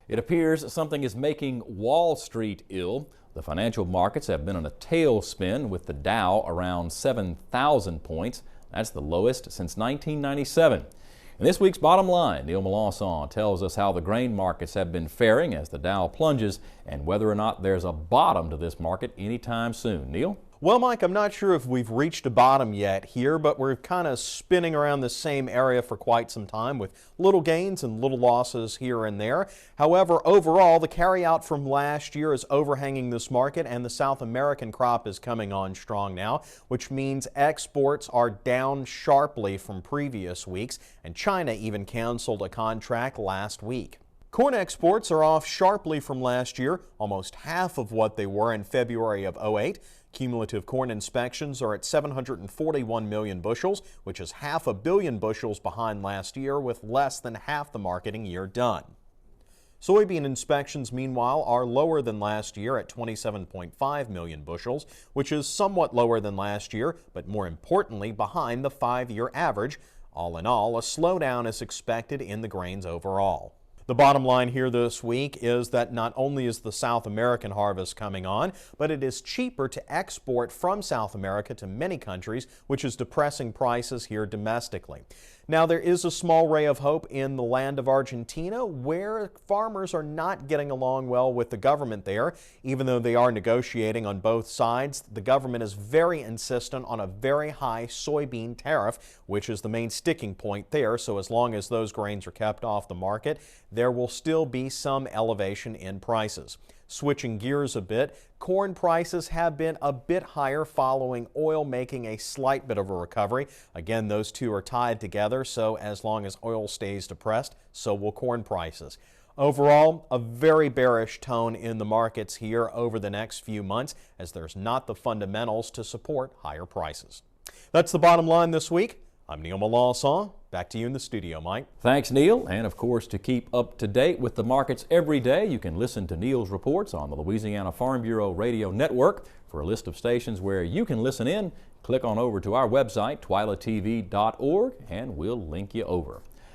It appears something is making Wall Street ill. The financial markets have been on a tailspin with the Dow around 7,000 points. That's the lowest since 1997. In this week's Bottom Line, Neil Melanson tells us how the grain markets have been faring as the Dow plunges and whether or not there's a bottom to this market anytime soon. Neil? Well, Mike, I'm not sure if we've reached a bottom yet here, but we're kind of spinning around the same area for quite some time with little gains and little losses here and there. However, overall, the carryout from last year is overhanging this market, and the South American crop is coming on strong now, which means exports are down sharply from previous weeks, and China even canceled a contract last week. Corn exports are off sharply from last year, almost half of what they were in February of '08. Cumulative corn inspections are at 741 million bushels, which is half a billion bushels behind last year, with less than half the marketing year done. Soybean inspections, meanwhile, are lower than last year at 27.5 million bushels, which is somewhat lower than last year, but more importantly, behind the 5-year average. All in all, a slowdown is expected in the grains overall. The bottom line here this week is that not only is the South American harvest coming on, but it is cheaper to export from South America to many countries, which is depressing prices here domestically. Now, there is a small ray of hope in the land of Argentina, where farmers are not getting along well with the government there. Even though they are negotiating on both sides, the government is very insistent on a very high soybean tariff, which is the main sticking point there. So as long as those grains are kept off the market, there will still be some elevation in prices. Switching gears a bit, corn prices have been a bit higher following oil making a slight bit of a recovery. Again, those two are tied together, so as long as oil stays depressed, so will corn prices. Overall, a very bearish tone in the markets here over the next few months, as there's not the fundamentals to support higher prices. That's the bottom line this week. I'm Neil Melanson. Back to you in the studio, Mike. Thanks, Neil. And of course, to keep up to date with the markets every day, you can listen to Neil's reports on the Louisiana Farm Bureau Radio Network. For a list of stations where you can listen in, click on over to our website, twilatv.org, and we'll link you over.